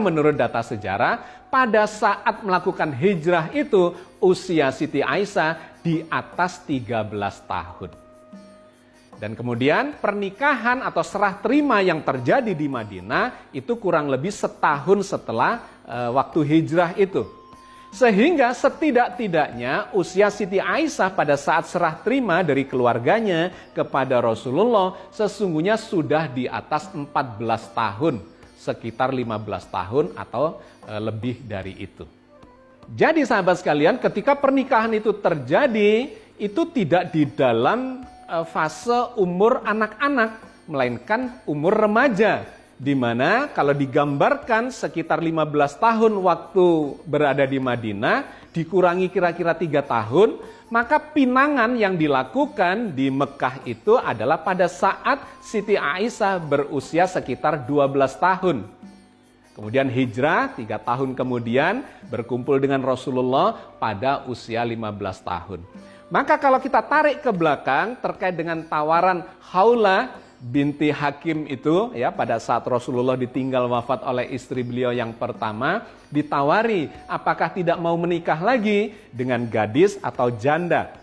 Menurut data sejarah, pada saat melakukan hijrah itu, usia Siti Aisyah di atas 13 tahun. Dan kemudian pernikahan atau serah terima yang terjadi di Madinah itu kurang lebih setahun setelah waktu hijrah itu. Sehingga setidak-tidaknya usia Siti Aisyah pada saat serah terima dari keluarganya kepada Rasulullah sesungguhnya sudah di atas 14 tahun. Sekitar 15 tahun atau lebih dari itu. Jadi sahabat sekalian, ketika pernikahan itu terjadi, itu tidak di dalam fase umur anak-anak, melainkan umur remaja. Di mana kalau digambarkan sekitar 15 tahun waktu berada di Madinah, dikurangi kira-kira 3 tahun, maka pinangan yang dilakukan di Mekah itu adalah pada saat Siti Aisyah berusia sekitar 12 tahun. Kemudian hijrah 3 tahun kemudian berkumpul dengan Rasulullah pada usia 15 tahun. Maka kalau kita tarik ke belakang terkait dengan tawaran Khawlah binti Hakim itu ya, pada saat Rasulullah ditinggal wafat oleh istri beliau yang pertama, ditawari apakah tidak mau menikah lagi dengan gadis atau janda.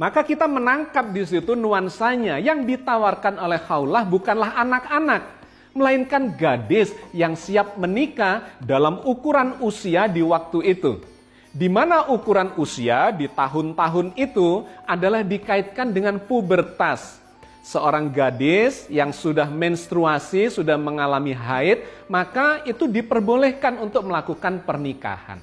Maka kita menangkap di situ nuansanya, yang ditawarkan oleh Khawlah bukanlah anak-anak, melainkan gadis yang siap menikah dalam ukuran usia di waktu itu. Di mana ukuran usia di tahun-tahun itu adalah dikaitkan dengan pubertas. Seorang gadis yang sudah menstruasi, sudah mengalami haid, maka itu diperbolehkan untuk melakukan pernikahan.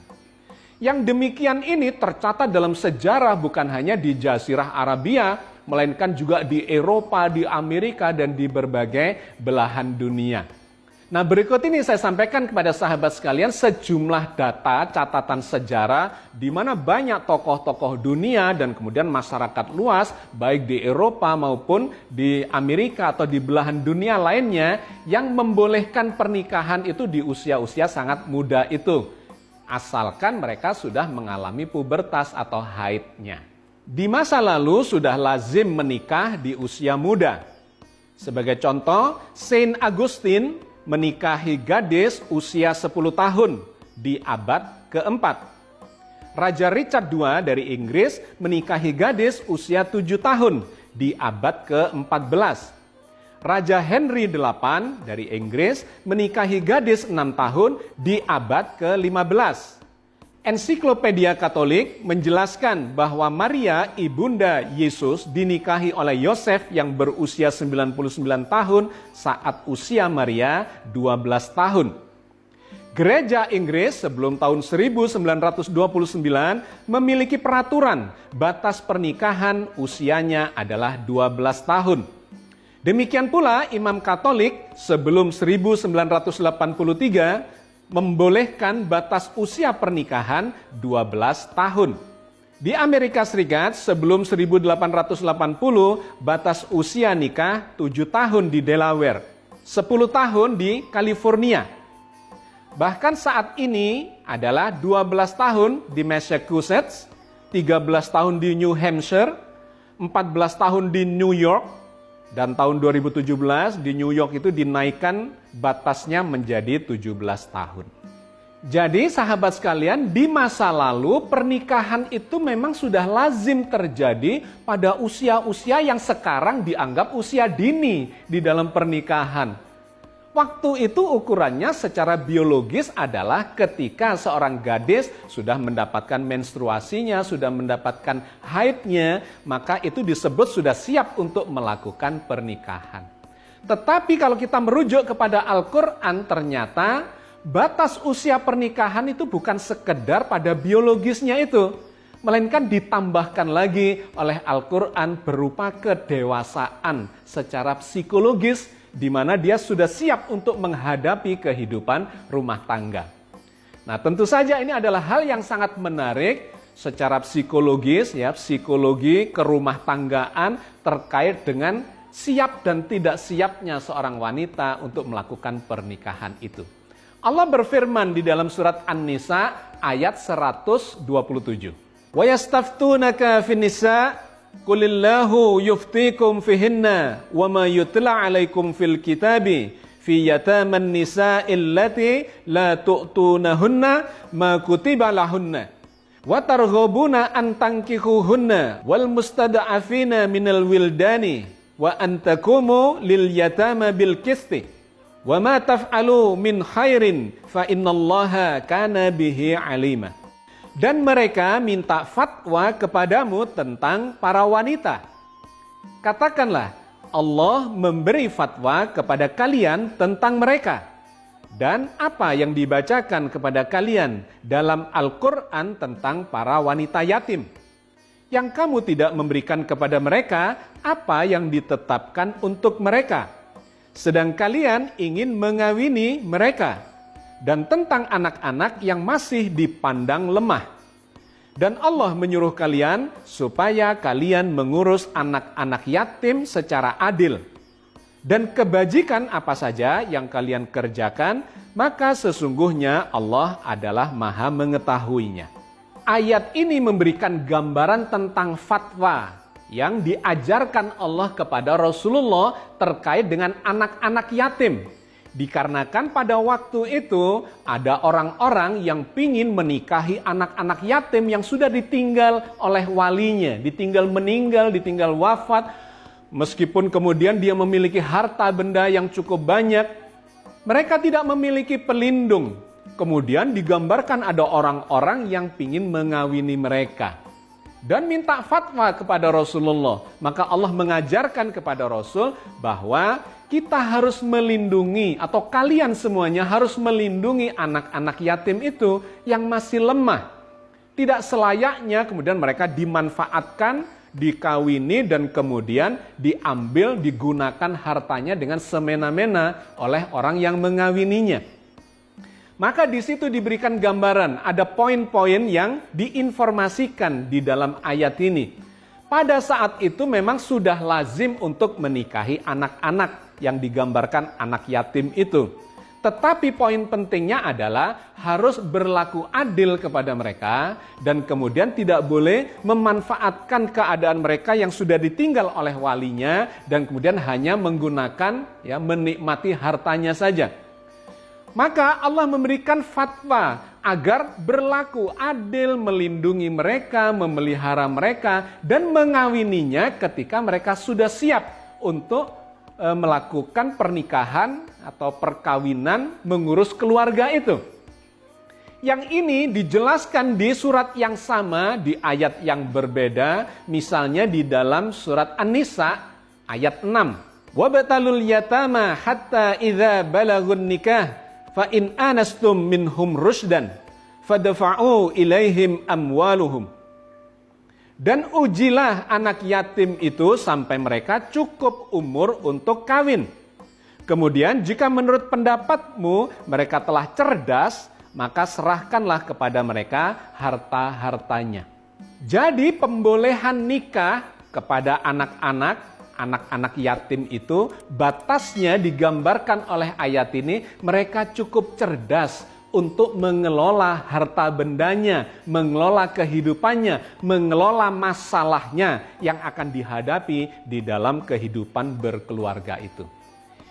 Yang demikian ini tercatat dalam sejarah bukan hanya di Jazirah Arabia, melainkan juga di Eropa, di Amerika, dan di berbagai belahan dunia. Nah, berikut ini saya sampaikan kepada sahabat sekalian sejumlah data catatan sejarah di mana banyak tokoh-tokoh dunia dan kemudian masyarakat luas baik di Eropa maupun di Amerika atau di belahan dunia lainnya yang membolehkan pernikahan itu di usia-usia sangat muda itu, asalkan mereka sudah mengalami pubertas atau haidnya. Di masa lalu sudah lazim menikah di usia muda. Sebagai contoh, Saint Augustine menikahi gadis usia 10 tahun di abad keempat. Raja Richard II dari Inggris menikahi gadis usia 7 tahun di abad ke-14. Raja Henry VIII dari Inggris menikahi gadis 6 tahun di abad ke-15. Ensiklopedia Katolik menjelaskan bahwa Maria, ibunda Yesus, dinikahi oleh Yosef yang berusia 99 tahun saat usia Maria 12 tahun. Gereja Inggris sebelum tahun 1929 memiliki peraturan batas pernikahan usianya adalah 12 tahun. Demikian pula Imam Katolik sebelum 1983 membolehkan batas usia pernikahan 12 tahun. Di Amerika Serikat sebelum 1880 batas usia nikah 7 tahun di Delaware, 10 tahun di California. Bahkan saat ini adalah 12 tahun di Massachusetts, 13 tahun di New Hampshire, 14 tahun di New York, dan tahun 2017 di New York itu dinaikkan batasnya menjadi 17 tahun. Jadi sahabat sekalian, di masa lalu pernikahan itu memang sudah lazim terjadi pada usia-usia yang sekarang dianggap usia dini di dalam pernikahan. Waktu itu ukurannya secara biologis adalah ketika seorang gadis sudah mendapatkan menstruasinya, sudah mendapatkan haidnya, maka itu disebut sudah siap untuk melakukan pernikahan. Tetapi kalau kita merujuk kepada Al-Quran, ternyata batas usia pernikahan itu bukan sekedar pada biologisnya itu, melainkan ditambahkan lagi oleh Al-Quran berupa kedewasaan secara psikologis, di mana dia sudah siap untuk menghadapi kehidupan rumah tangga. Nah, tentu saja ini adalah hal yang sangat menarik secara psikologis, ya, psikologi kerumah tanggaan terkait dengan siap dan tidak siapnya seorang wanita untuk melakukan pernikahan itu. Allah berfirman di dalam surat An-Nisa ayat 127. Wa yastaftunaka fin nisa Qulillahu yuftikum fihinna wa ma yutla alaikum fil kitabi fi yataman nisa'il lati la tu'tunahunna ma kutiba lahunna wa targhabuna an tankihuhunna wal mustada'afina minal wildani wa an taqumu lil yatama bil qisti wa ma taf'alu min khairin fa innallaha kana bihi alima. Dan mereka minta fatwa kepadamu tentang para wanita. Katakanlah, Allah memberi fatwa kepada kalian tentang mereka. Dan apa yang dibacakan kepada kalian dalam Al-Quran tentang para wanita yatim. Yang kamu tidak memberikan kepada mereka apa yang ditetapkan untuk mereka. Sedang kalian ingin mengawini mereka. Dan tentang anak-anak yang masih dipandang lemah. Dan Allah menyuruh kalian supaya kalian mengurus anak-anak yatim secara adil. Dan kebajikan apa saja yang kalian kerjakan, maka sesungguhnya Allah adalah Maha mengetahuinya. Ayat ini memberikan gambaran tentang fatwa yang diajarkan Allah kepada Rasulullah terkait dengan anak-anak yatim. Dikarenakan pada waktu itu ada orang-orang yang pingin menikahi anak-anak yatim yang sudah ditinggal oleh walinya, ditinggal meninggal, ditinggal wafat. Meskipun kemudian dia memiliki harta benda yang cukup banyak, mereka tidak memiliki pelindung. Kemudian digambarkan ada orang-orang yang pingin mengawini mereka. Dan minta fatwa kepada Rasulullah. Maka Allah mengajarkan kepada Rasul bahwa kita harus melindungi atau kalian semuanya harus melindungi anak-anak yatim itu yang masih lemah. Tidak selayaknya kemudian mereka dimanfaatkan, dikawini dan kemudian diambil, digunakan hartanya dengan semena-mena oleh orang yang mengawininya. Maka di situ diberikan gambaran, ada poin-poin yang diinformasikan di dalam ayat ini. Pada saat itu memang sudah lazim untuk menikahi anak-anak yang digambarkan anak yatim itu. Tetapi poin pentingnya adalah harus berlaku adil kepada mereka dan kemudian tidak boleh memanfaatkan keadaan mereka yang sudah ditinggal oleh walinya dan kemudian hanya menggunakan menikmati hartanya saja. Maka Allah memberikan fatwa agar berlaku adil, melindungi mereka, memelihara mereka, dan mengawininya ketika mereka sudah siap untuk melakukan pernikahan atau perkawinan, mengurus keluarga itu. Yang ini dijelaskan di surat yang sama, di ayat yang berbeda, misalnya di dalam surat An-Nisa ayat 6. وَبَتَلُوا الْيَتَامَ حَتَّى إِذَا بَلَغُوا النِّكَاحَ فَإِنْ آنَسْتُمْ مِنْهُمْ رُشْدًا فَدَفَعُوا إِلَيْهِمْ أَمْوَالُهُمْ. Dan ujilah anak yatim itu sampai mereka cukup umur untuk kawin. Kemudian jika menurut pendapatmu mereka telah cerdas, maka serahkanlah kepada mereka harta-hartanya. Jadi pembolehan nikah kepada anak-anak yatim itu batasnya digambarkan oleh ayat ini, mereka cukup cerdas untuk mengelola harta bendanya, mengelola kehidupannya, mengelola masalahnya yang akan dihadapi di dalam kehidupan berkeluarga itu.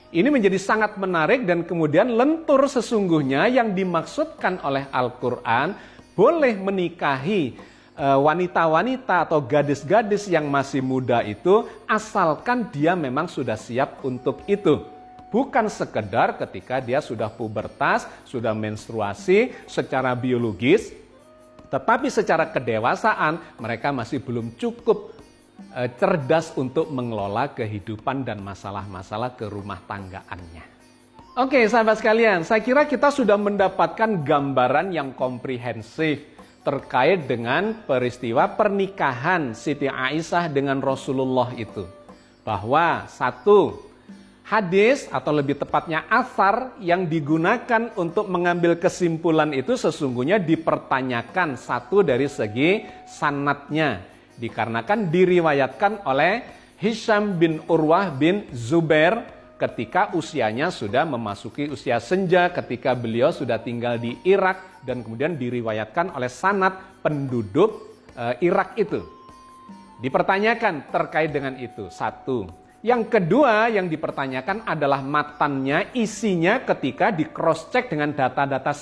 Ini menjadi sangat menarik dan kemudian lentur sesungguhnya yang dimaksudkan oleh Al-Quran boleh menikahi wanita-wanita atau gadis-gadis yang masih muda itu asalkan dia memang sudah siap untuk itu. Bukan sekedar ketika dia sudah pubertas, sudah menstruasi secara biologis, tetapi secara kedewasaan mereka masih belum cukup cerdas untuk mengelola kehidupan dan masalah-masalah kerumah tanggaannya. Oke, sahabat sekalian, saya kira kita sudah mendapatkan gambaran yang komprehensif terkait dengan peristiwa pernikahan Siti Aisyah dengan Rasulullah itu. Bahwa satu, hadis atau lebih tepatnya athar yang digunakan untuk mengambil kesimpulan itu sesungguhnya dipertanyakan satu dari segi sanadnya. Dikarenakan diriwayatkan oleh Hisham bin Urwah bin Zubair ketika usianya sudah memasuki usia senja, ketika beliau sudah tinggal di Irak dan kemudian diriwayatkan oleh sanad penduduk Irak itu. Dipertanyakan terkait dengan itu. Satu, Yang kedua yang dipertanyakan adalah matannya, isinya ketika di cross check dengan data-data